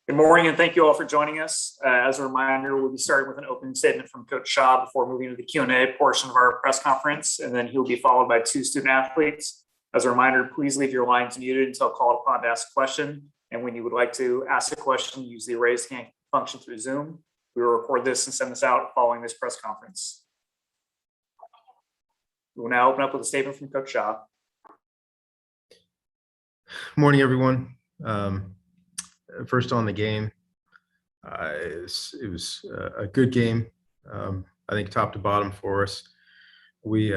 Good morning, and thank you all for joining us. As a reminder, we'll be starting with an opening statement from Coach Shaw before moving to the Q&A portion of our press conference, and then he'll be followed by two student athletes. As a reminder, please leave your lines muted until called upon to ask a question. And when you would like to ask a question, use the raise hand function through Zoom. We will record this and send this out following this press conference. We will now open up with a statement from Coach Shaw. Morning, everyone. First on the game, it was a good game. I think top to bottom for us. We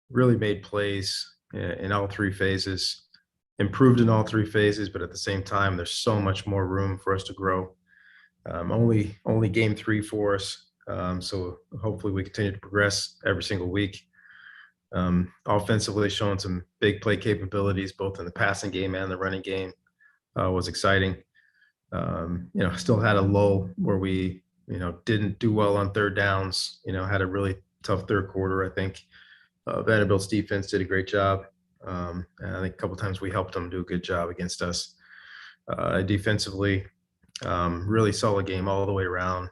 really made plays in all three phases, improved in all three phases, but at the same time, there's so much more room for us to grow. Only game three for us, so hopefully we continue to progress every single week. Offensively, showing some big play capabilities, both in the passing game and the running game, was exciting. Still had a lull where we, didn't do well on third downs, had a really tough third quarter. I think Vanderbilt's defense did a great job. And I think a couple times we helped them do a good job against us. Defensively, really solid game all the way around.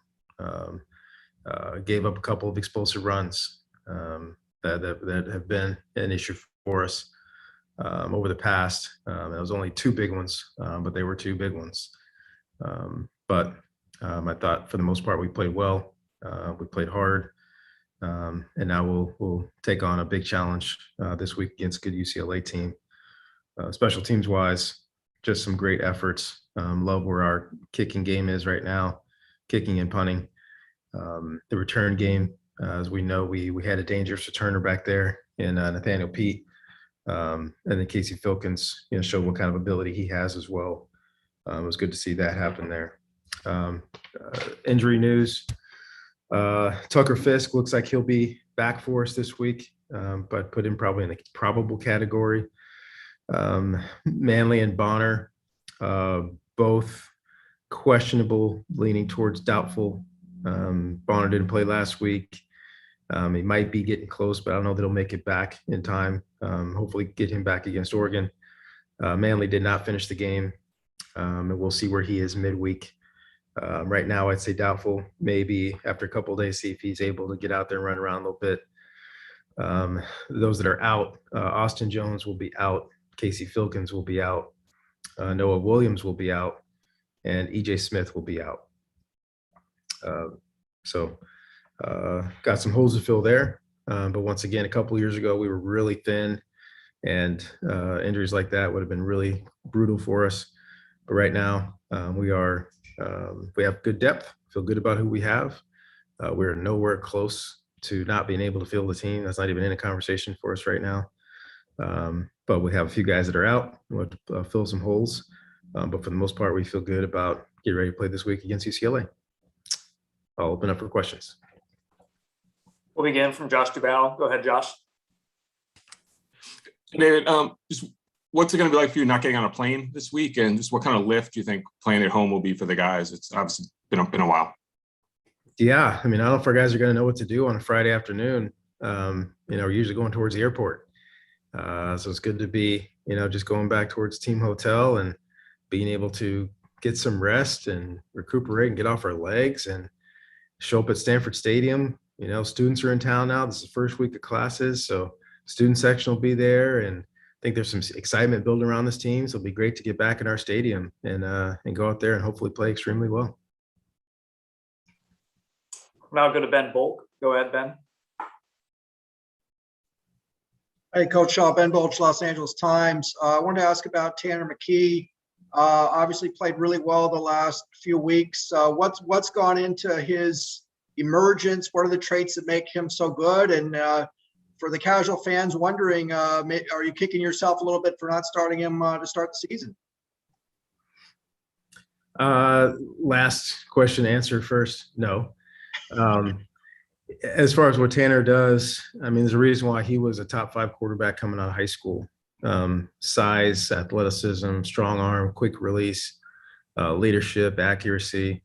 Gave up a couple of explosive runs that have been an issue for us over the past. It was only two big ones, but they were two big ones. I thought for the most part we played well. We played hard, and now we'll take on a big challenge this week against a good UCLA team. Special teams wise, just some great efforts. Love where our kicking game is right now, kicking and punting. The return game, as we know, we had a dangerous returner back there in Nathaniel Pete, and then Casey Filkins, showed what kind of ability he has as well. It was good to see that happen there. Injury news, Tucker Fisk looks like he'll be back for us this week, but put him probably in the probable category. Manley and Bonner, both questionable, leaning towards doubtful. Bonner didn't play last week. He might be getting close, but I don't know that he'll make it back in time. Hopefully get him back against Oregon. Manley did not finish the game. And we'll see where he is midweek. Right now, I'd say doubtful. Maybe after a couple of days, see if he's able to get out there and run around a little bit. Those that are out, Austin Jones will be out. Casey Filkins will be out. Noah Williams will be out. And EJ Smith will be out. Got some holes to fill there. But once again, a couple of years ago, we were really thin. And injuries like that would have been really brutal for us. But right now, we have good depth, feel good about who we have. We're nowhere close to not being able to field the team. That's not even in a conversation for us right now. But we have a few guys that are out. We'll fill some holes. But for the most part, we feel good about getting ready to play this week against UCLA. I'll open up for questions. We'll begin from Josh Duval. Go ahead, Josh. David, just what's it going to be like for you not getting on a plane this week, and just what kind of lift do you think playing at home will be for the guys? It's obviously been a while. Yeah, I don't know if our guys are going to know what to do on a Friday afternoon. We're usually going towards the airport, so it's good to be, just going back towards team hotel and being able to get some rest and recuperate and get off our legs and show up at Stanford Stadium. Students are in town now. This is the first week of classes, so student section will be there, and I think there's some excitement building around this team. So it'll be great to get back in our stadium and go out there and hopefully play extremely well. Now go to Ben Bolk. Go ahead, Ben. Hey, Coach Shaw, Ben Bolch, Los Angeles Times. I wanted to ask about Tanner McKee. Obviously played really well the last few weeks. What's gone into his emergence? What are the traits that make him so good? And for the casual fans wondering, are you kicking yourself a little bit for not starting him to start the season? Last question answer first. No. As far as what Tanner does, there's a reason why he was a top 5 quarterback coming out of high school. Size, athleticism, strong arm, quick release, leadership, accuracy.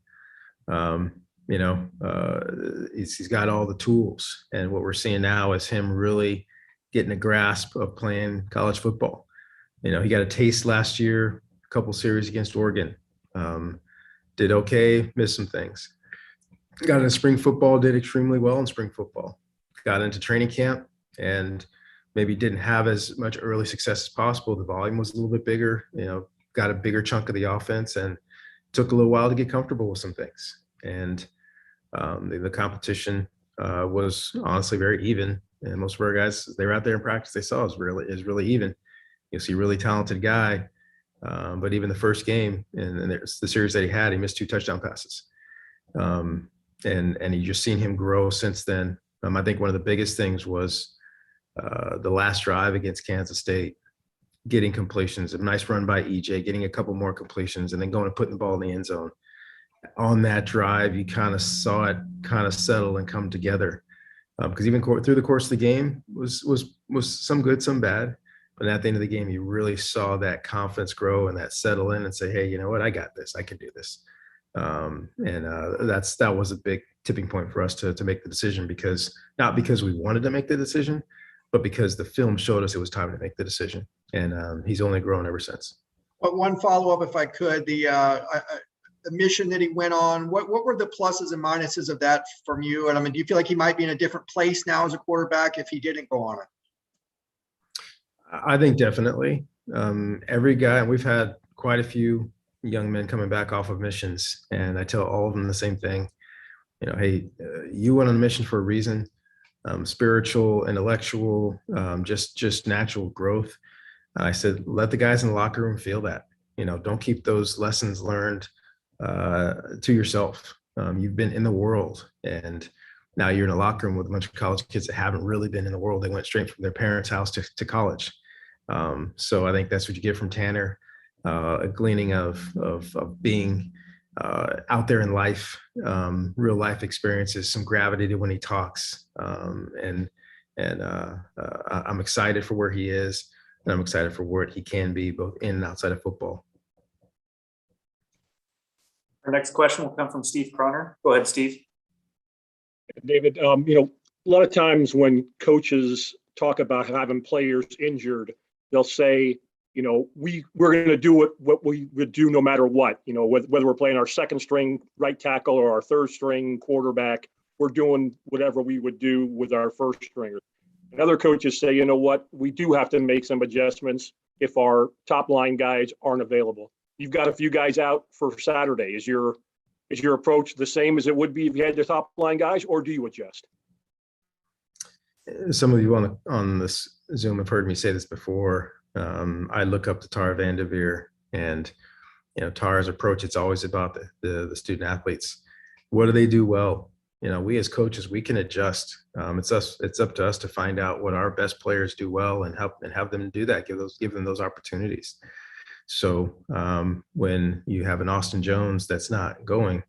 He's got all the tools. And what we're seeing now is him really getting a grasp of playing college football. He got a taste last year, a couple series against Oregon. did okay, missed some things. Got into spring football, did extremely well in spring football. Got into training camp and maybe didn't have as much early success as possible. The volume was a little bit bigger, got a bigger chunk of the offense, and took a little while to get comfortable with some things. And the competition was honestly very even. And most of our guys, they were out there in practice, they saw is really even. You'll see a really talented guy, but even the first game and there's the series that he missed 2 touchdown passes. And you just seen him grow since then. I think one of the biggest things was the last drive against Kansas State, getting completions, a nice run by EJ, getting a couple more completions, and then going and putting the ball in the end zone. On that drive, you kind of saw it kind of settle and come together. Because even through the course of the game was some good, some bad. But at the end of the game, you really saw that confidence grow and that settle in and say, hey, you know what? I got this. I can do this. That was a big tipping point for us to make the decision, not because we wanted to make the decision, but because the film showed us it was time to make the decision. And he's only grown ever since. But one follow-up, if I could, the mission that he went on, what were the pluses and minuses of that from you? And I mean, do you feel like he might be in a different place now as a quarterback if he didn't go on it? I think definitely. Every guy, and we've had quite a few young men coming back off of missions, and I tell all of them the same thing. Hey, you went on a mission for a reason, spiritual, intellectual, just natural growth. I said, let the guys in the locker room feel that. Don't keep those lessons learned to yourself. You've been in the world, and now you're in a locker room with a bunch of college kids that haven't really been in the world. They went straight from their parents' house to college. So I think that's what you get from Tanner, a gleaning of being out there in life, real life experiences, some gravity to when he talks. I'm excited for where he is, and I'm excited for where he can be both in and outside of football. Our next question will come from Steve Croner. Go ahead, Steve. David, a lot of times when coaches talk about having players injured, they'll say, we're going to do what we would do no matter what, whether we're playing our second string right tackle or our third string quarterback, we're doing whatever we would do with our first stringers. And other coaches say, we do have to make some adjustments if our top line guys aren't available. You've got a few guys out for Saturday. Is your approach the same as it would be if you had the top line guys, or do you adjust? Some of you on this Zoom have heard me say this before. I look up to Tara Vanderveer, and Tara's approach, it's always about the student athletes. What do they do well? We as coaches, we can adjust. It's up to us to find out what our best players do well and have them do that. Give them those opportunities. So when you have an Austin Jones that's not going,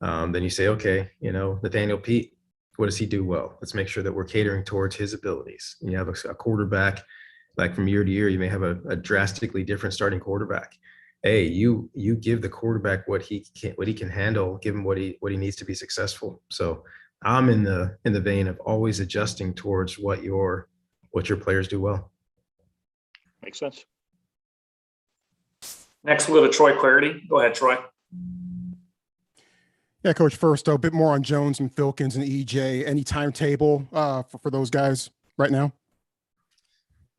then you say, okay, Nathaniel Pete, what does he do well? Let's make sure that we're catering towards his abilities. And you have a quarterback, like from year to year, you may have a drastically different starting quarterback. Hey, you give the quarterback what he can handle, give him what he needs to be successful. So I'm in the vein of always adjusting towards what your players do well. Makes sense. Next, we'll go to Troy Clarity. Go ahead, Troy. Yeah, Coach, first, a bit more on Jones and Filkins and EJ. Any timetable for those guys right now?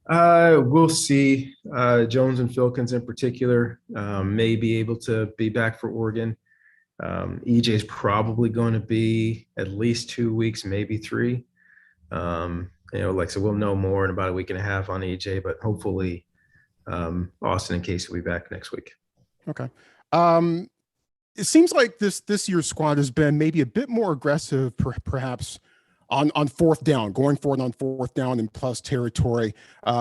We'll see. Jones and Filkins in particular may be able to be back for Oregon. EJ is probably going to be at least 2 weeks, maybe 3. So we'll know more in about a week and a half on EJ, but hopefully Austin and Casey will be back next week. Okay. It seems like this year's squad has been maybe a bit more aggressive, perhaps on fourth down, going forward on fourth down in plus territory,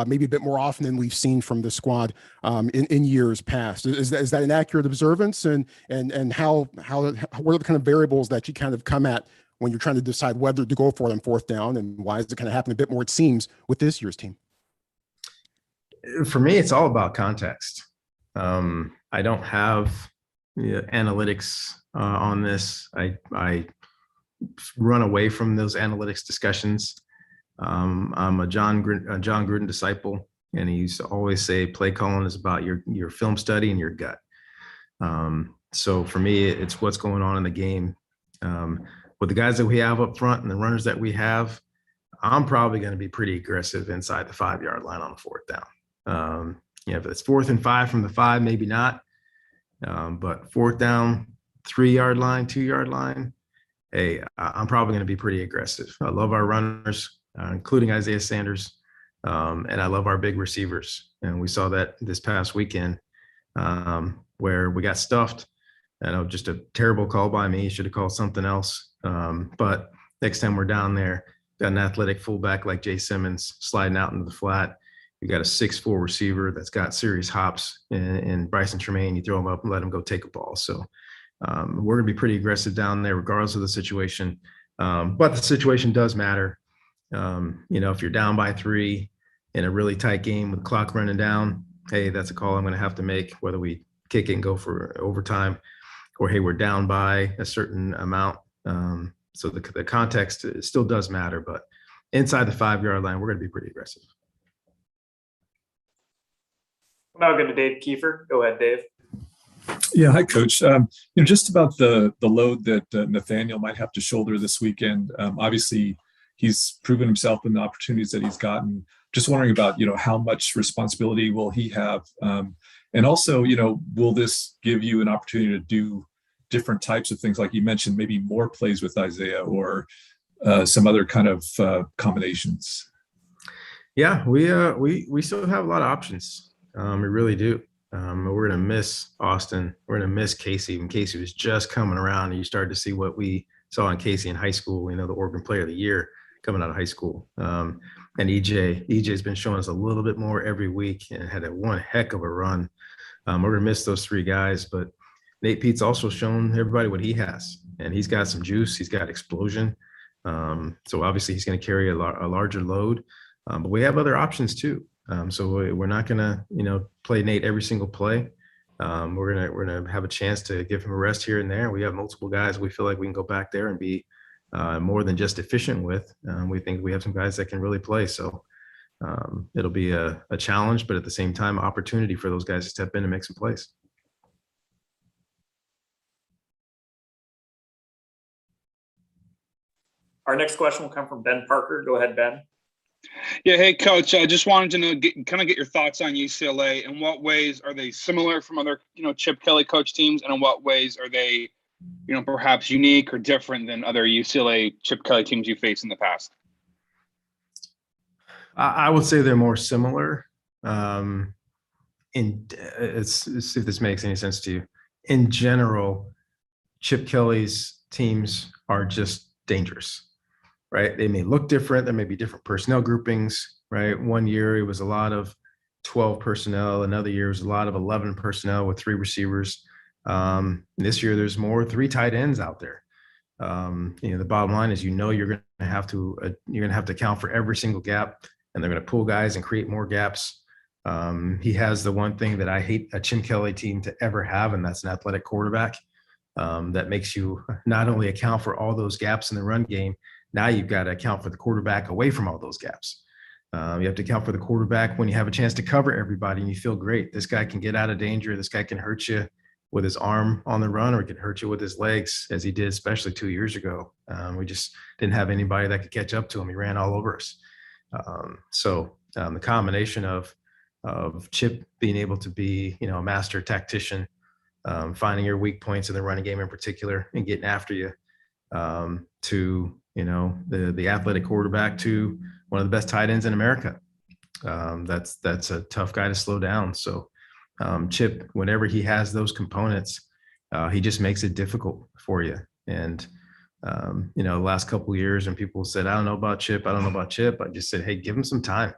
maybe a bit more often than we've seen from the squad in years past. Is that an accurate observance? And how what are the kind of variables that you kind of come at when you're trying to decide whether to go for it on fourth down, and why is it kind of happening a bit more, it seems, with this year's team? For me, it's all about context. I don't have analytics on this. I run away from those analytics discussions. I'm a John Gruden disciple, and he used to always say play calling is about your film study and your gut. So for me, it's what's going on in the game. With the guys that we have up front and the runners that we have, I'm probably going to be pretty aggressive inside the 5-yard line on the fourth down. If it's 4th and 5 from the 5, maybe not. But fourth down, 3-yard line, 2-yard line, hey, I'm probably going to be pretty aggressive. I love our runners, including Isaiah Sanders, and I love our big receivers. And we saw that this past weekend where we got stuffed. I know, just a terrible call by me. Should have called something else. But next time we're down there, got an athletic fullback like Jay Simmons sliding out into the flat. You got a 6'4" receiver that's got serious hops in Bryson Tremaine. You throw him up and let him go take a ball. So we're going to be pretty aggressive down there regardless of the situation. But the situation does matter. If you're down by 3 in a really tight game with the clock running down, hey, that's a call I'm going to have to make, whether we kick it and go for overtime, or hey, we're down by a certain amount. So the context still does matter, but inside the 5-yard line, we're going to be pretty aggressive. Now go to Dave Kiefer. Go ahead, Dave. Yeah, hi, Coach. Just about the load that Nathaniel might have to shoulder this weekend. Obviously, he's proven himself in the opportunities that he's gotten. Just wondering about, how much responsibility will he have? And also, will this give you an opportunity to do different types of things? Like you mentioned, maybe more plays with Isaiah or some other kind of combinations. Yeah, we still have a lot of options. We really do. We're going to miss Austin. We're going to miss Casey. When Casey was just coming around, and you started to see what we saw in Casey in high school, the Oregon Player of the Year coming out of high school. And EJ's been showing us a little bit more every week and had one heck of a run. We're going to miss those 3 guys, but Nate Pete's also shown everybody what he has, and he's got some juice. He's got explosion. So obviously he's going to carry a larger load, but we have other options too. So we're not going to, play Nate every single play. We're gonna have a chance to give him a rest here and there. We have multiple guys we feel like we can go back there and be more than just efficient with. We think we have some guys that can really play. So it'll be a challenge, but at the same time, opportunity for those guys to step in and make some plays. Our next question will come from Ben Parker. Go ahead, Ben. Yeah, hey, Coach. I just wanted to know, get your thoughts on UCLA. In what ways are they similar from other, Chip Kelly coach teams, and in what ways are they, perhaps unique or different than other UCLA Chip Kelly teams you faced in the past? I would say they're more similar. Let's see if this makes any sense to you. In general, Chip Kelly's teams are just dangerous. Right? They may look different. There may be different personnel groupings, right? One year it was a lot of 12 personnel. Another year it was a lot of 11 personnel with 3 receivers. This year there's more 3 tight ends out there. The bottom line is, you're going to have to account for every single gap, and they're going to pull guys and create more gaps. He has the one thing that I hate a Chip Kelly team to ever have, and that's an athletic quarterback that makes you not only account for all those gaps in the run game. Now you've got to account for the quarterback away from all those gaps. You have to account for the quarterback when you have a chance to cover everybody and you feel great. This guy can get out of danger. This guy can hurt you with his arm on the run, or he can hurt you with his legs, as he did, especially 2 years ago. We just didn't have anybody that could catch up to him. He ran all over us. The combination of Chip being able to be, a master tactician, finding your weak points in the running game in particular and getting after you, to the athletic quarterback, to one of the best tight ends in America. That's a tough guy to slow down. So Chip, whenever he has those components, he just makes it difficult for you. And the last couple of years, when people said, I don't know about Chip, I just said, hey, give him some time.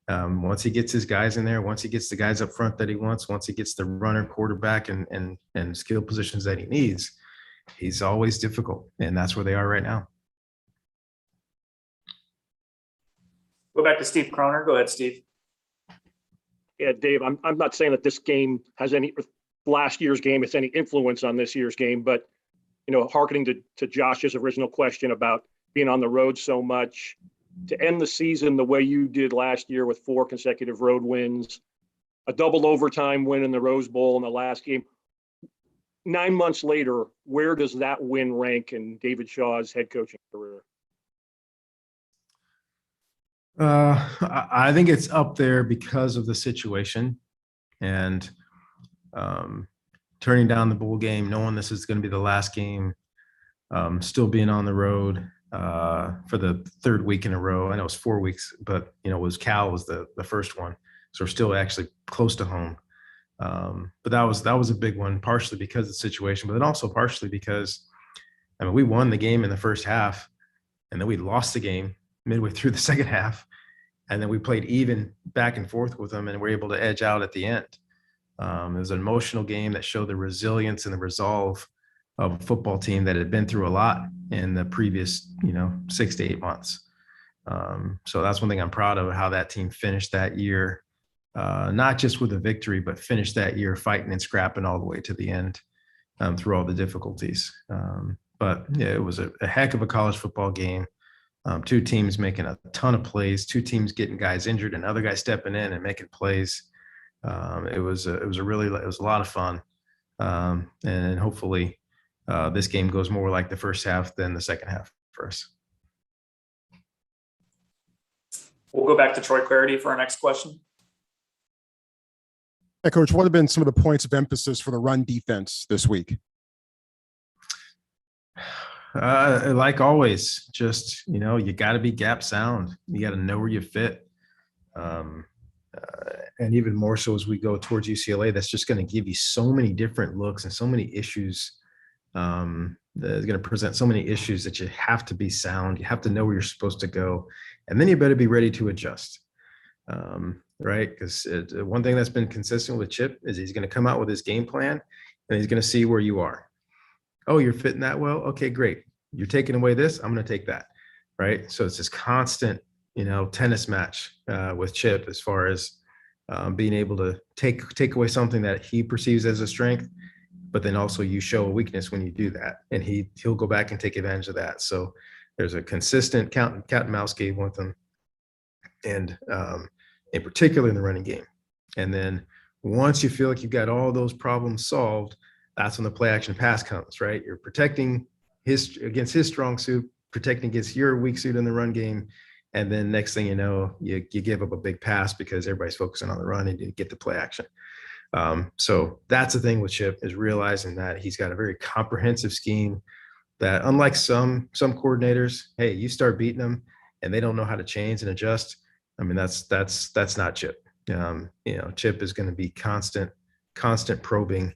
Once he gets his guys in there, once he gets the guys up front that he wants, once he gets the runner, quarterback, and skill positions that he needs, he's always difficult. And that's where they are right now. Go back to Steve Kroner. Go ahead, Steve. Yeah, Dave, I'm not saying that this game has last year's game has any influence on this year's game, but, hearkening to Josh's original question about being on the road so much, to end the season the way you did last year with 4 consecutive road wins, a double overtime win in the Rose Bowl in the last game. 9 months later, where does that win rank in David Shaw's head coaching career? I think it's up there because of the situation and turning down the bowl game, knowing this is going to be the last game, still being on the road for the third week in a row. I know it's 4 weeks, but Cal was the first one, so we're still actually close to home. But that was a big one, partially because of the situation, but then also partially because we won the game in the first half, and then we lost the game midway through the second half, and then we played even back and forth with them, and we're able to edge out at the end. It was an emotional game that showed the resilience and the resolve of a football team that had been through a lot in the previous 6 to 8 months. So that's one thing I'm proud of, how that team finished that year, not just with a victory, but finished that year fighting and scrapping all the way to the end through all the difficulties. But yeah, it was a heck of a college football game. Two teams making a ton of plays, two teams getting guys injured and other guys stepping in and making plays. It was a lot of fun. And hopefully this game goes more like the first half than the second half for us. We'll go back to Troy Clarity for our next question. Hey, Coach, what have been some of the points of emphasis for the run defense this week? Like always, just, you got to be gap sound. You got to know where you fit. And even more so as we go towards UCLA, that's just going to give you so many different looks and so many issues. That's going to present so many issues that you have to be sound. You have to know where you're supposed to go. And then you better be ready to adjust. Right? Because one thing that's been consistent with Chip is he's going to come out with his game plan and he's going to see where you are. Oh, you're fitting that well? Okay, great. You're taking away this, I'm going to take that. Right? So it's this constant, tennis match with Chip as far as being able to take away something that he perceives as a strength, but then also you show a weakness when you do that, and he'll go back and take advantage of that. So there's a consistent cat and mouse game with him, and in particular in the running game. And then once you feel like you've got all those problems solved, that's when the play action pass comes, right? You're protecting against his strong suit, protecting against your weak suit in the run game. And then next thing you know, you give up a big pass because everybody's focusing on the run and you get the play action. So that's the thing with Chip, is realizing that he's got a very comprehensive scheme that, unlike some coordinators, hey, you start beating them and they don't know how to change and adjust. That's not Chip. Chip is going to be constant probing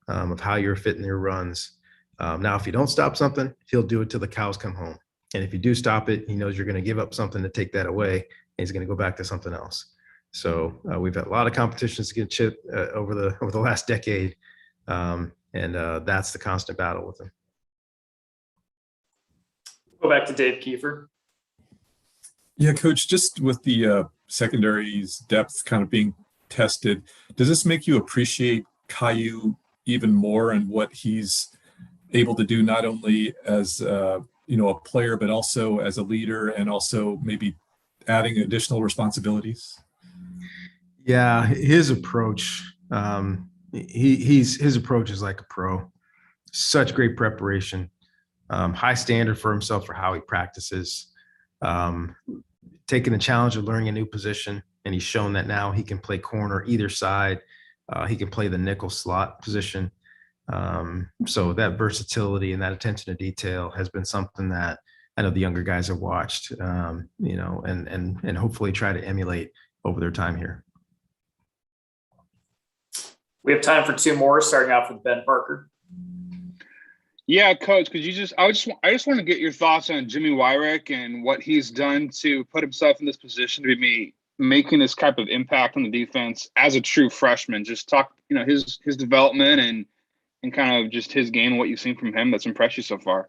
of how you're fitting your runs. Now, if you don't stop something, he'll do it till the cows come home. And if you do stop it, he knows you're going to give up something to take that away, and he's going to go back to something else. So we've had a lot of competitions against Chip over the last decade, and that's the constant battle with him. Go back to Dave Kiefer. Yeah, Coach, just with the secondary's depth kind of being tested, does this make you appreciate Kyuhyu even more and what he's able to do, not only as a player, but also as a leader, and also maybe adding additional responsibilities? Yeah, his approach, his approach is like a pro. Such great preparation, high standard for himself for how he practices, taking the challenge of learning a new position, and he's shown that now he can play corner either side. He can play the nickel slot position. So that versatility and that attention to detail has been something that I know the younger guys have watched, and hopefully try to emulate over their time here. We have time for two more, starting off with Ben Parker. Yeah, Coach, I just want to get your thoughts on Jimmy Wyrick and what he's done to put himself in this position to be making this type of impact on the defense as a true freshman. Just talk, his development and kind of just his game and what you've seen from him that's impressed you so far.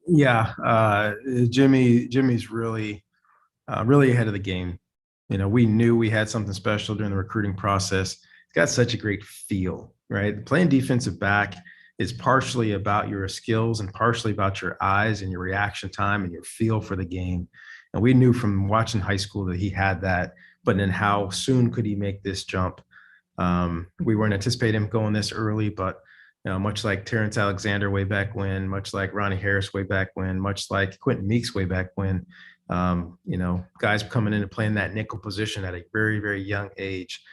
Yeah, Jimmy's really ahead of the game. We knew we had something special during the recruiting process. He's got such a great feel, right? Playing defensive back is partially about your skills and partially about your eyes and your reaction time and your feel for the game. And we knew from watching high school that he had that, but then how soon could he make this jump? We weren't anticipating him going this early, but much like Terrence Alexander way back when, much like Ronnie Harris way back when, much like Quentin Meeks way back when, guys coming in and playing that nickel position at a very, very young age.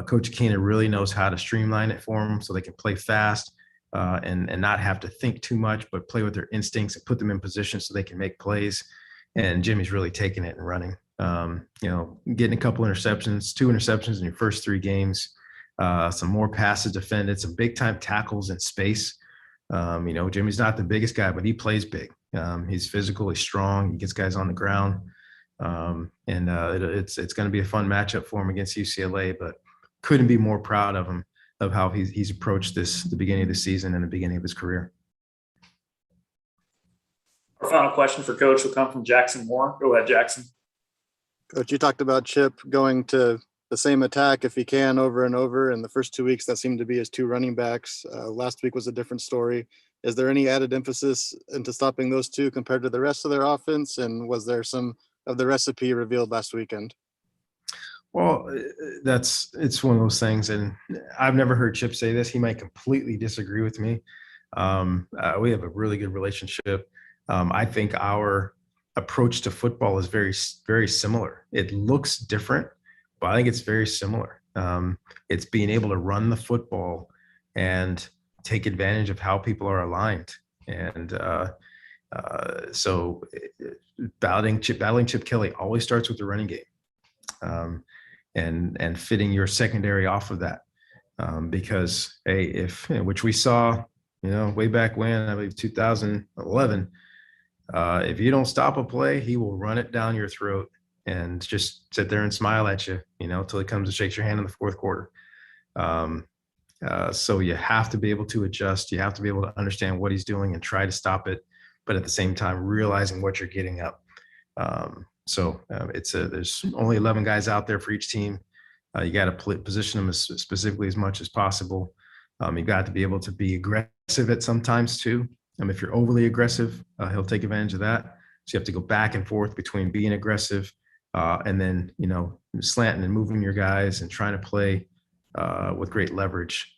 Coach Keener really knows how to streamline it for them so they can play fast and not have to think too much, but play with their instincts and put them in position so they can make plays. And Jimmy's really taking it and running. Getting a couple interceptions, 2 interceptions in your first 3 games, some more passes defended, some big time tackles in space. Jimmy's not the biggest guy, but he plays big. He's physical, he's strong, he gets guys on the ground. It's going to be a fun matchup for him against UCLA, but couldn't be more proud of him, of how he's approached the beginning of the season and the beginning of his career. Our final question for Coach will come from Jackson Moore. Go ahead, Jackson. Coach, you talked about Chip going to the same attack if he can over and over. In the first 2 weeks, that seemed to be his 2 running backs. Last week was a different story. Is there any added emphasis into stopping those 2 compared to the rest of their offense? And was there some of the recipe revealed last weekend? Well, it's one of those things, and I've never heard Chip say this. He might completely disagree with me. We have a really good relationship. I think our approach to football is very, very similar. It looks different, but I think it's very similar. It's being able to run the football and take advantage of how people are aligned. And so battling Chip Kelly always starts with the running game, and fitting your secondary off of that. Because which we saw, way back when, I believe 2011, if you don't stop a play, he will run it down your throat and just sit there and smile at you, until he comes and shakes your hand in the 4th quarter. So you have to be able to adjust. You have to be able to understand what he's doing and try to stop it, but at the same time, realizing what you're getting up. There's only 11 guys out there for each team. You got to position them as specifically as much as possible. You got to be able to be aggressive at sometimes too. If you're overly aggressive, he'll take advantage of that. So you have to go back and forth between being aggressive and then, slanting and moving your guys and trying to play with great leverage.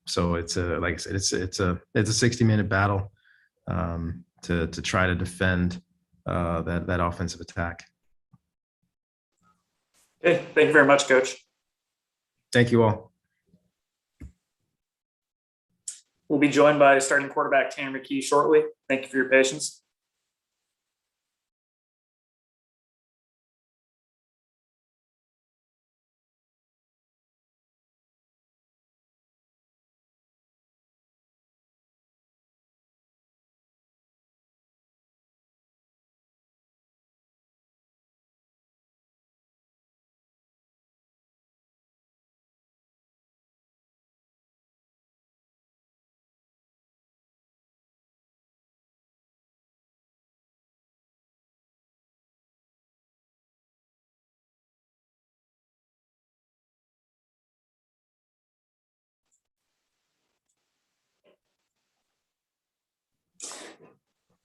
So it's like I said, it's a 60-minute battle to try to defend that offensive attack. Okay, thank you very much, Coach. Thank you all. We'll be joined by starting quarterback Tanner McKee shortly. Thank you for your patience.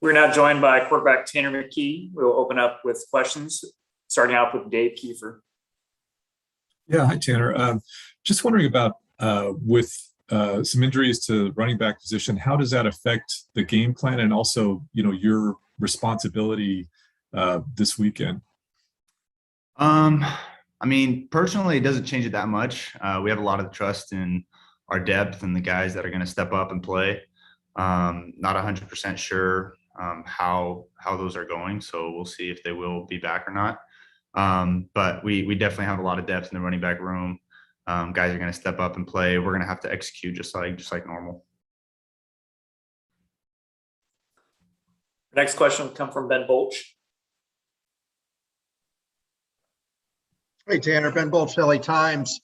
We're now joined by quarterback Tanner McKee. We'll open up with questions, starting out with Dave Kiefer. Yeah, hi, Tanner. Just wondering about with some injuries to running back position, how does that affect the game plan and also, your responsibility this weekend? Personally, it doesn't change it that much. We have a lot of trust in our depth and the guys that are going to step up and play. Not 100% sure how those are going, so we'll see if they will be back or not. But we definitely have a lot of depth in the running back room. Guys are going to step up and play. We're going to have to execute just like normal. Next question will come from Ben Bolch. Hey, Tanner, Ben Bolch, LA Times.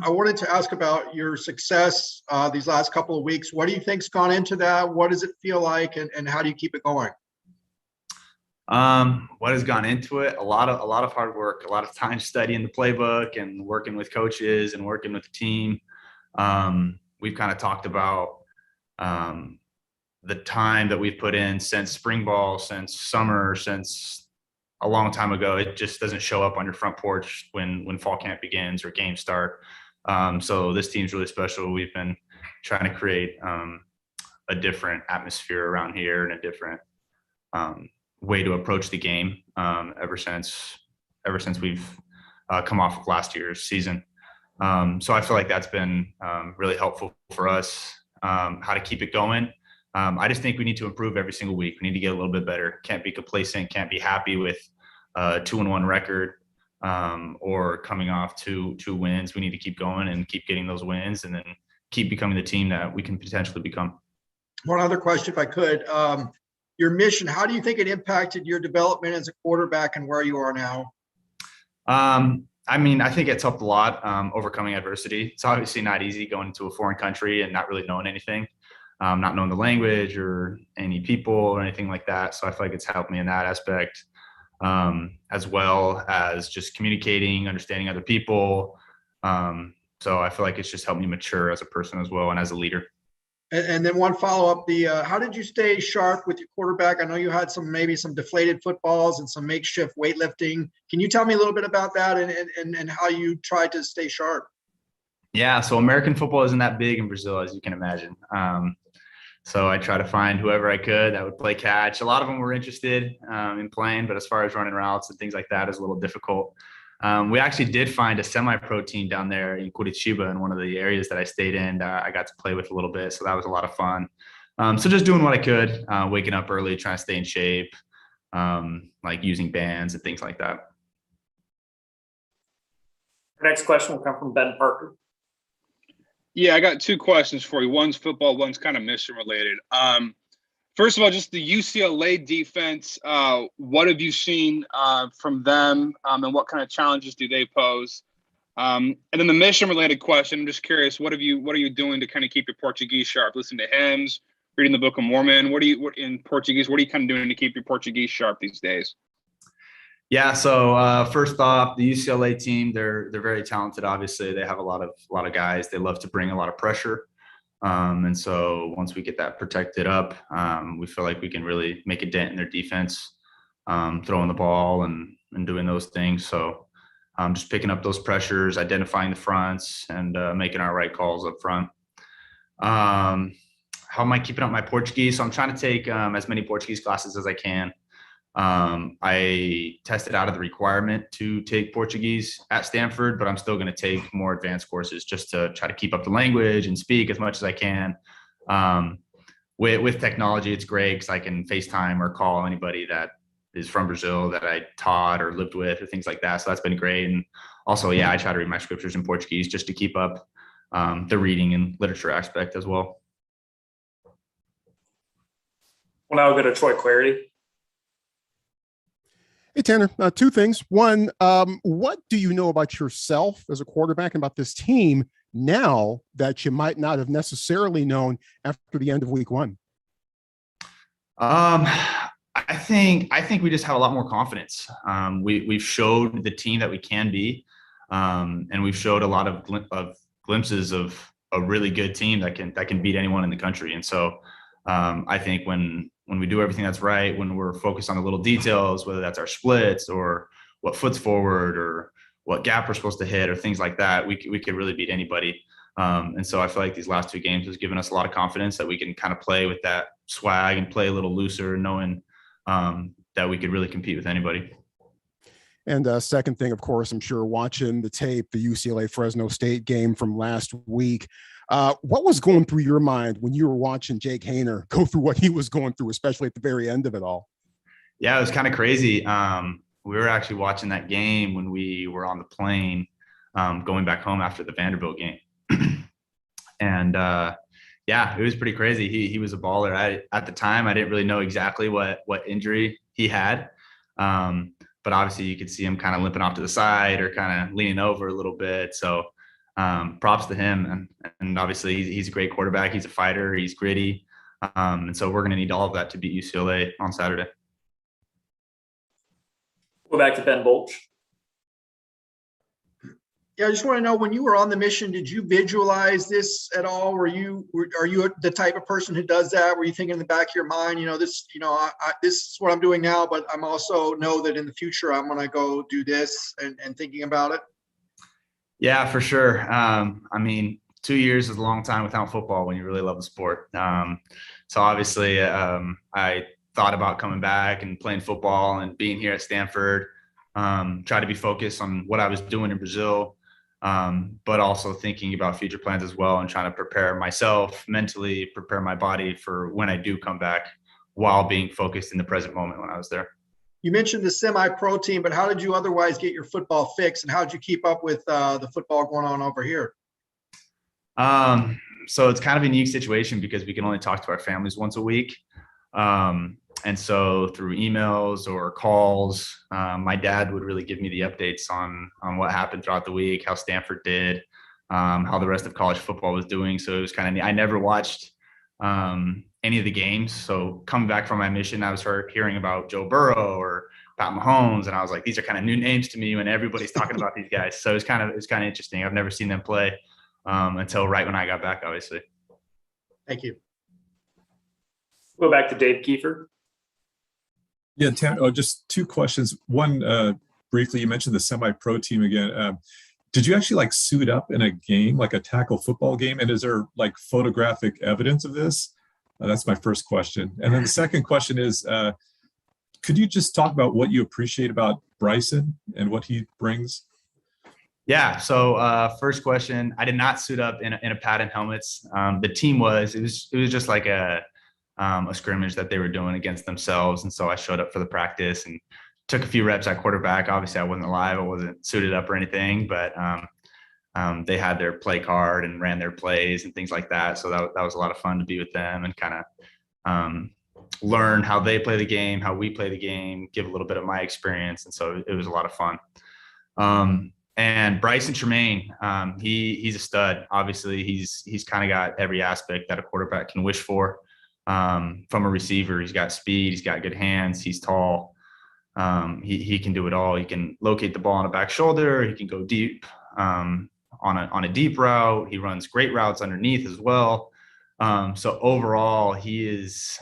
I wanted to ask about your success these last couple of weeks. What do you think's gone into that? What does it feel like, and how do you keep it going? What has gone into it? A lot of hard work, a lot of time studying the playbook and working with coaches and working with the team. We've kind of talked about the time that we've put in since spring ball, since summer, since a long time ago. It just doesn't show up on your front porch when fall camp begins or games start. So this team's really special. We've been trying to create a different atmosphere around here and a different way to approach the game ever since we've come off of last year's season. So I feel like that's been really helpful for us, how to keep it going. I just think we need to improve every single week. We need to get a little bit better. Can't be complacent, can't be happy with a 2-1 record or coming off two wins. We need to keep going and keep getting those wins and then keep becoming the team that we can potentially become. One other question, if I could. Your mission, how do you think it impacted your development as a quarterback and where you are now? I mean, I think it's helped a lot, overcoming adversity. It's obviously not easy going to a foreign country and not really knowing anything, not knowing the language or any people or anything like that. So I feel like it's helped me in that aspect, as well as just communicating, understanding other people. So I feel like it's just helped me mature as a person as well and as a leader. And then one follow-up, how did you stay sharp with your quarterback? I know you had maybe some deflated footballs and some makeshift weightlifting. Can you tell me a little bit about that and how you tried to stay sharp? Yeah, so American football isn't that big in Brazil, as you can imagine. So I try to find whoever I could that would play catch. A lot of them were interested in playing, but as far as running routes and things like that is a little difficult. We actually did find a semi-pro team down there in Curitiba in one of the areas that I stayed in. I got to play with a little bit, so that was a lot of fun. So just doing what I could, waking up early, trying to stay in shape, like using bands and things like that. Our next question will come from Ben Parker. Yeah, I got two questions for you. One's football, one's kind of mission related. First of all, just the UCLA defense, what have you seen from them and what kind of challenges do they pose? And then the mission related question, I'm just curious, what are you doing to kind of keep your Portuguese sharp? Listen to hymns, reading the Book of Mormon. What in Portuguese, what are you kind of doing to keep your Portuguese sharp these days? Yeah, so first off, the UCLA team, they're very talented. Obviously, they have a lot of guys. They love to bring a lot of pressure. And so once we get that protected up, we feel like we can really make a dent in their defense, throwing the ball and doing those things. So just picking up those pressures, identifying the fronts, and making our right calls up front. How am I keeping up my Portuguese? So I'm trying to take as many Portuguese classes as I can. I tested out of the requirement to take Portuguese at Stanford, but I'm still going to take more advanced courses just to try to keep up the language and speak as much as I can. With technology, it's great because I can FaceTime or call anybody that is from Brazil that I taught or lived with or things like that. So that's been great. And also, yeah, I try to read my scriptures in Portuguese just to keep up the reading and literature aspect as well. We'll now go to Troy Clarity. Hey, Tanner, two things. One, what do you know about yourself as a quarterback and about this team now that you might not have necessarily known after the end of week one? I think we just have a lot more confidence. We've showed the team that we can be, and we've showed a lot of glimpses of a really good team that can beat anyone in the country. And so I think when we do everything that's right, when we're focused on the little details, whether that's our splits or what foot's forward or what gap we're supposed to hit or things like that, we could really beat anybody. And so I feel like these last two games has given us a lot of confidence that we can kind of play with that swag and play a little looser, knowing that we could really compete with anybody. And second thing, of course, I'm sure watching the tape, the UCLA Fresno State game from last week, what was going through your mind when you were watching Jake Haener go through what he was going through, especially at the very end of it all? Yeah, it was kind of crazy. We were actually watching that game when we were on the plane going back home after the Vanderbilt game. And yeah, it was pretty crazy. He was a baller. At the time, I didn't really know exactly what injury he had. But obviously you could see him kind of limping off to the side or kind of leaning over a little bit. So props to him. And obviously he's a great quarterback. He's a fighter. He's gritty. And so we're going to need all of that to beat UCLA on Saturday. Go back to Ben Bolch. Yeah, I just want to know, when you were on the mission, did you visualize this at all? Are you the type of person who does that? Were you thinking in the back of your mind, this is what I'm doing now, but I'm also know that in the future I'm going to go do this and thinking about it? Yeah, for sure. I mean, 2 years is a long time without football when you really love the sport. So obviously, I thought about coming back and playing football and being here at Stanford. Try to be focused on what I was doing in Brazil, but also thinking about future plans as well and trying to prepare myself mentally, prepare my body for when I do come back while being focused in the present moment when I was there. You mentioned the semi-pro team, but how did you otherwise get your football fix, and how did you keep up with the football going on over here? So it's kind of a unique situation because we can only talk to our families once a week. And so through emails or calls, my dad would really give me the updates on what happened throughout the week, how Stanford did, how the rest of college football was doing. So it was kind of, I never watched any of the games. So coming back from my mission, I was hearing about Joe Burrow or Pat Mahomes, and I was like, these are kind of new names to me when everybody's talking about these guys. So it's kind of interesting. I've never seen them play until right when I got back, obviously. Thank you. Go back to Dave Kiefer. Yeah, just two questions. One, briefly, you mentioned the semi-pro team again. Did you actually like suit up in a game, like a tackle football game? And is there like photographic evidence of this? That's my first question. And then the second question is, could you just talk about what you appreciate about Bryson and what he brings? Yeah. So first question, I did not suit up in a pad and helmets. The team it was just like a scrimmage that they were doing against themselves. And so I showed up for the practice and took a few reps at quarterback. Obviously I wasn't live. I wasn't suited up or anything, but they had their play card and ran their plays and things like that. So that was a lot of fun to be with them and kind of learn how they play the game, how we play the game, give a little bit of my experience. And so it was a lot of fun. And Bryson Tremaine, he's a stud. Obviously he's kind of got every aspect that a quarterback can wish for. From a receiver, he's got speed, he's got good hands, he's tall. He can do it all. He can locate the ball on a back shoulder. He can go deep on a deep route. He runs great routes underneath as well. So overall, he is,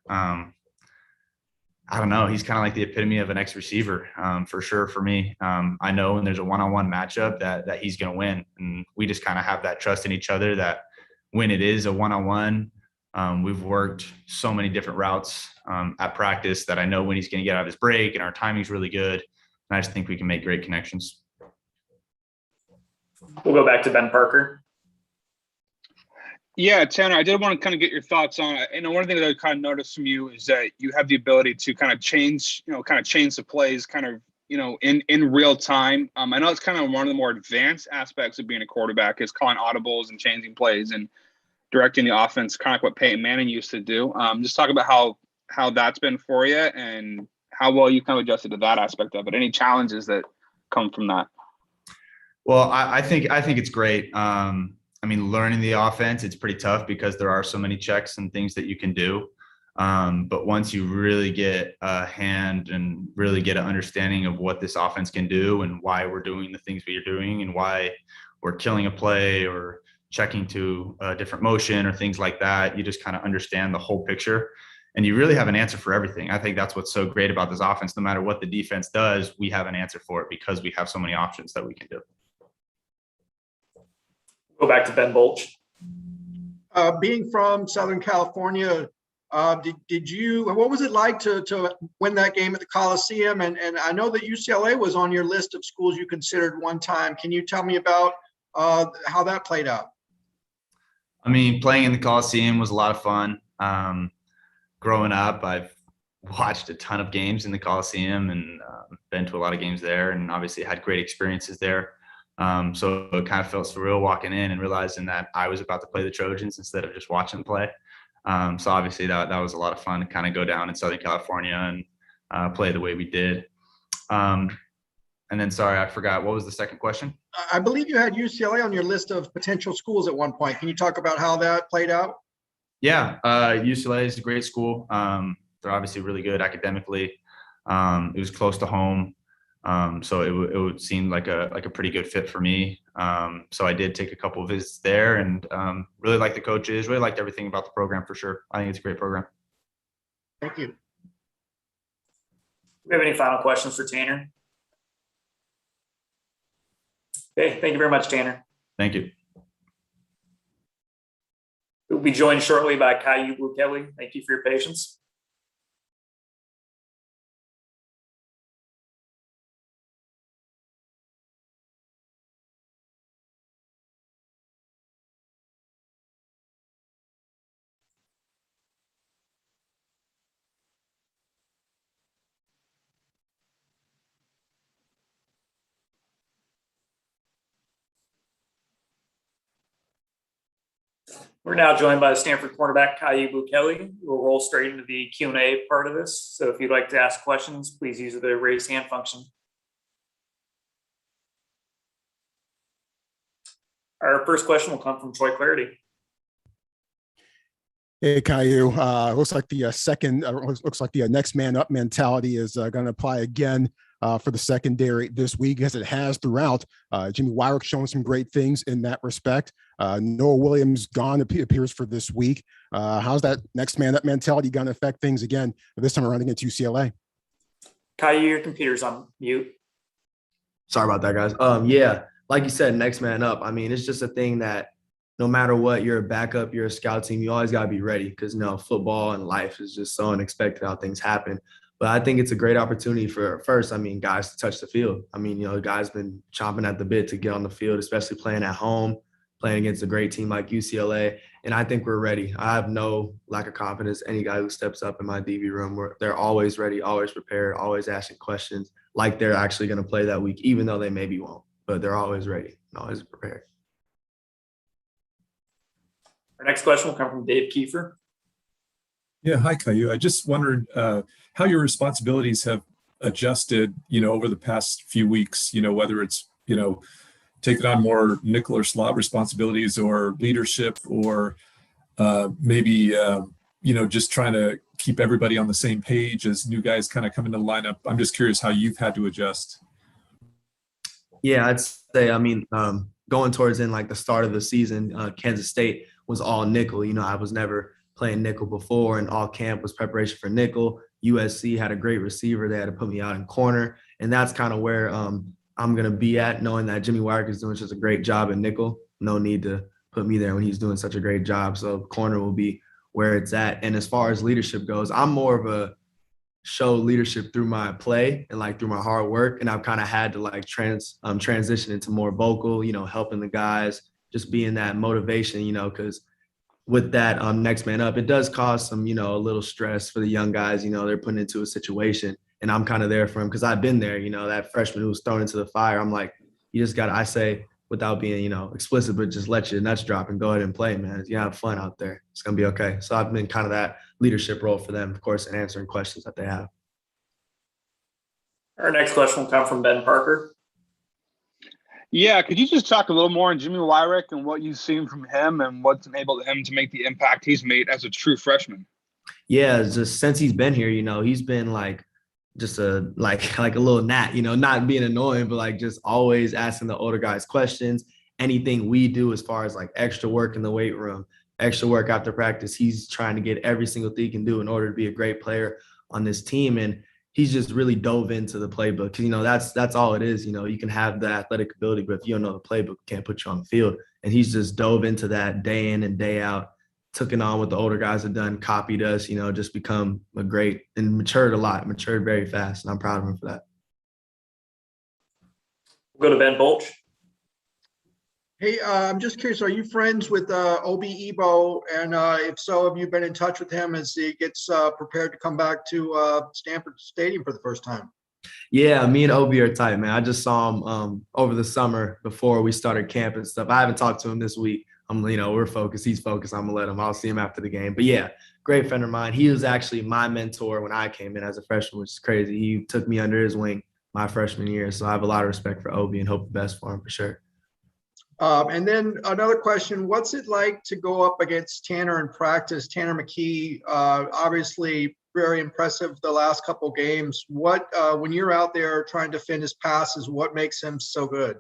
I don't know, he's kind of like the epitome of an ex-receiver, for sure for me. I know when there's a one-on-one matchup that he's going to win. And we just kind of have that trust in each other that when it is a one-on-one, we've worked so many different routes at practice that I know when he's going to get out of his break, and our timing's really good. And I just think we can make great connections. We'll go back to Ben Parker. Yeah, Tanner, I did want to kind of get your thoughts on it. One thing that I kind of noticed from you is that you have the ability to kind of change the plays kind of, in real time. I know it's kind of one of the more advanced aspects of being a quarterback is calling audibles and changing plays and directing the offense, kind of like what Peyton Manning used to do. Just talk about how that's been for you and how well you kind of adjusted to that aspect of it. Any challenges that come from that? Well, I think it's great. I mean, learning the offense, it's pretty tough because there are so many checks and things that you can do. But once you really get a hand and really get an understanding of what this offense can do and why we're doing the things we are doing and why we're killing a play or checking to a different motion or things like that, you just kind of understand the whole picture and you really have an answer for everything. I think that's what's so great about this offense. No matter what the defense does, we have an answer for it because we have so many options that we can do. Go back to Ben Bolch. Being from Southern California, what was it like to win that game at the Coliseum? And I know that UCLA was on your list of schools you considered one time. Can you tell me about how that played out? I mean, playing in the Coliseum was a lot of fun. Growing up, I've watched a ton of games in the Coliseum and been to a lot of games there and obviously had great experiences there. So it kind of felt surreal walking in and realizing that I was about to play the Trojans instead of just watching them play. So obviously that was a lot of fun to kind of go down in Southern California and play the way we did. And then, sorry, I forgot. What was the second question? I believe you had UCLA on your list of potential schools at one point. Can you talk about how that played out? Yeah, UCLA is a great school. They're obviously really good academically. It was close to home. So it would seem like a pretty good fit for me. So I did take a couple of visits there and really liked the coaches, really liked everything about the program for sure. I think it's a great program. Thank you. Do we have any final questions for Tanner? Okay, thank you very much, Tanner. Thank you. We'll be joined shortly by Kyuhyu. Thank you for your patience. We're now joined by the Stanford cornerback, Kyuhyu. We'll roll straight into the Q&A part of this. So if you'd like to ask questions, please use the raise hand function. Our first question will come from Troy Clarity. Hey, Caillou. Looks like the next man up mentality is going to apply again for the secondary this week, as it has throughout. Jimmy Wyrick showing some great things in that respect. Noah Williams gone appears for this week. How's that next man up mentality going to affect things again this time around against UCLA? Kyuhyu, your computer's on mute. Sorry about that, guys. Yeah, like you said, next man up. I mean, it's just a thing that no matter what, you're a backup, you're a scout team, you always got to be ready, because, football and life is just so unexpected how things happen. But I think it's a great opportunity for, first, guys to touch the field. Guys been chomping at the bit to get on the field, especially playing at home, playing against a great team like UCLA. And I think we're ready. I have no lack of confidence. Any guy who steps up in my DB room, they're always ready, always prepared, always asking questions like they're actually going to play that week, even though they maybe won't. But they're always ready and always prepared. Our next question will come from Dave Kiefer. Yeah, hi, Kyuhyu. I just wondered how your responsibilities have adjusted, over the past few weeks, whether it's, taking on more nickel or slot responsibilities or leadership, or maybe, just trying to keep everybody on the same page as new guys kind of come into the lineup. I'm just curious how you've had to adjust. Yeah, I'd say, going towards in like the start of the season, Kansas State was all nickel. I was never playing nickel before, and all camp was preparation for nickel. USC had a great receiver. They had to put me out in corner. And that's kind of where I'm going to be at, knowing that Jimmy Wyrick is doing such a great job at nickel. No need to put me there when he's doing such a great job. So corner will be where it's at. And as far as leadership goes, I'm more of a show leadership through my play and through my hard work. And I've kind of had to transition into more vocal, helping the guys, just being that motivation, because with that next man up, it does cause some, a little stress for the young guys. They're put into a situation, and I'm kind of there for them because I've been there, that freshman who was thrown into the fire. I'm like, you just got to, I say, without being, explicit, but just let your nuts drop and go ahead and play, man. You have fun out there. It's going to be okay. So I've been kind of that leadership role for them, of course, and answering questions that they have. Our next question will come from Ben Parker. Yeah, could you just talk a little more on Jimmy Wyrick and what you've seen from him and what's enabled him to make the impact he's made as a true freshman? Yeah, just since he's been here, he's been just a like a little gnat, not being annoying, but just always asking the older guys questions. Anything we do as far as extra work in the weight room, extra work after practice, he's trying to get every single thing he can do in order to be a great player on this team. And he's just really dove into the playbook. That's all it is. You can have the athletic ability, but if you don't know the playbook, can't put you on the field. And he's just dove into that day in and day out, took it on what the older guys have done, copied us, just become a great and matured very fast. And I'm proud of him for that. We'll go to Ben Bolch. Hey, I'm just curious, are you friends with Obi Ebo? And if so, have you been in touch with him as he gets prepared to come back to Stanford Stadium for the first time? Yeah, me and Obi are tight, man. I just saw him over the summer before we started camp and stuff. I haven't talked to him this week. We're focused. He's focused. I'm going to let him. I'll see him after the game. But yeah, great friend of mine. He was actually my mentor when I came in as a freshman, which is crazy. He took me under his wing my freshman year. So I have a lot of respect for Obi and hope the best for him for sure. And then another question, what's it like to go up against Tanner in practice? Tanner McKee, obviously very impressive the last couple games. What, when you're out there trying to finish passes, what makes him so good?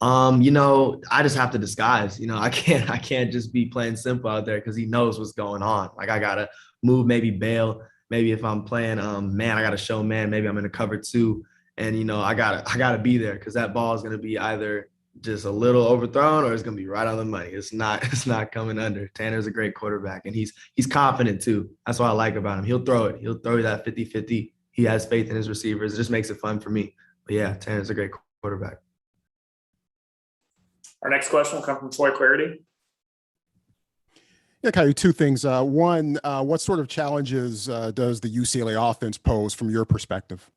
I just have to disguise. I can't just be playing simple out there because he knows what's going on. I gotta move, maybe bail. Maybe if I'm playing man, I gotta show man. Maybe I'm in a cover two, and I gotta be there because that ball is gonna be either just a little overthrown or it's going to be right on the money. It's not coming under. Tanner's a great quarterback, and he's confident too. That's what I like about him. He'll throw it. He'll throw you that 50-50. He has faith in his receivers. It just makes it fun for me. But yeah, Tanner's a great quarterback. Our next question will come from Troy Clarity. Yeah, Kyuhyu, two things. One, what sort of challenges does the UCLA offense pose from your perspective?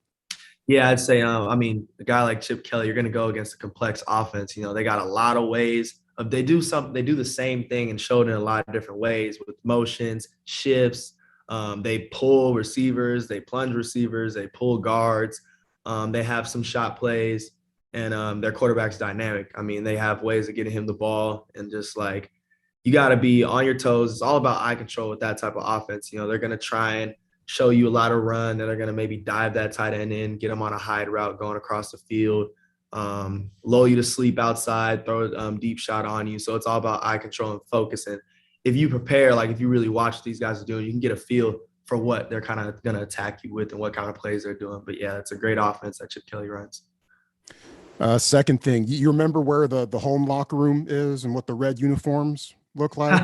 Yeah, I'd say, I mean, a guy like Chip Kelly, you're going to go against a complex offense. You know, they got a lot of ways of, they do the same thing and show it in a lot of different ways with motions, shifts. They pull receivers, they plunge receivers, they pull guards. They have some shot plays, and their quarterback's dynamic. I mean, they have ways of getting him the ball, and just like, you got to be on your toes. It's all about eye control with that type of offense. You know, they're going to try and show you a lot of run, and they're going to maybe dive that tight end in, get them on a hide route going across the field, lull you to sleep outside, throw a deep shot on you. So it's all about eye control and focus. And if you prepare, like if you really watch what these guys are doing, you can get a feel for what they're kind of going to attack you with and what kind of plays they're doing. But yeah, it's a great offense that Chip Kelly runs. Second thing, you remember where the home locker room is and what the red uniforms look like?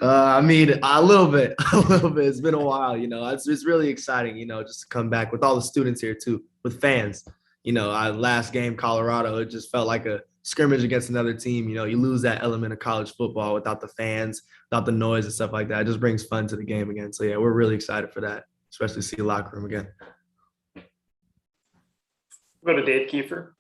I mean, a little bit. It's been a while, you know. It's really exciting, you know, just to come back with all the students here too, with fans. You know, our last game, Colorado, it just felt like a scrimmage against another team. You know, you lose that element of college football without the fans, without the noise and stuff like that. It just brings fun to the game again. So yeah, we're really excited for that, especially to see the locker room again. We'll go to Dave Kiefer.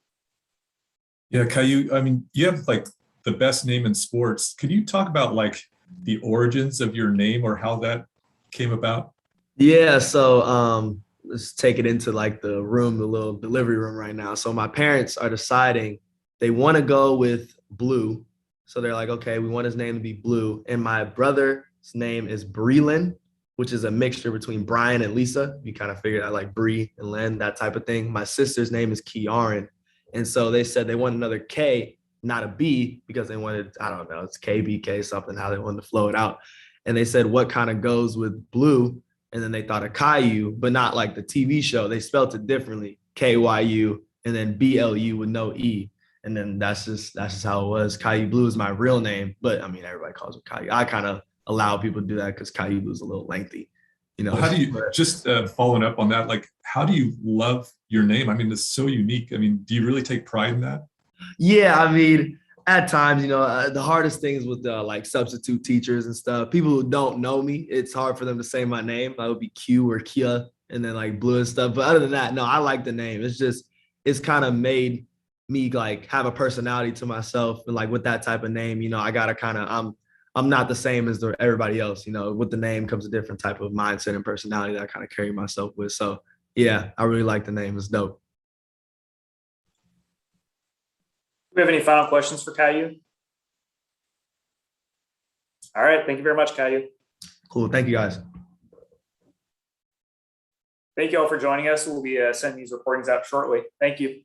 Yeah, Kyuhyu, I mean, you have like the best name in sports. Could you talk about like the origins of your name or how that came about? Yeah, so let's take it into like the little delivery room right now. So my parents are deciding they want to go with Blue. So they're like, okay, we want his name to be Blue. And my brother's name is Breland, which is a mixture between Brian and Lisa. You kind of figure out like Bree and Len, that type of thing. My sister's name is Kiaran. And so they said they want another K, not a B, because they wanted, I don't know, it's KBK something, how they wanted to flow it out. And they said, what kind of goes with Blue? And then they thought of Kyuhyu, but not like the TV show. They spelled it differently, KYU, and then BLU with no E. And then that's just how it was. Kyuhyu Blue is my real name, but I mean, everybody calls it Kyuhyu. I kind of allow people to do that because Kyuhyu Blue is a little lengthy. You know, how do you, just following up on that, like, how do you love your name? I mean, it's so unique. I mean, do you really take pride in that? Yeah, I mean, at times, you know, the hardest things with like substitute teachers and stuff, people who don't know me, it's hard for them to say my name. I would be Q or Kia and then like Blue and stuff. But other than that, no, I like the name. It's kind of made me like have a personality to myself. And like with that type of name, you know, I got to kind of, I'm not the same as everybody else, you know. With the name comes a different type of mindset and personality that I kind of carry myself with. So yeah, I really like the name. It's dope. Do we have any final questions for Kyuhyu? All right. Thank you very much, Kyuhyu. Cool. Thank you, guys. Thank you all for joining us. We'll be sending these recordings out shortly. Thank you.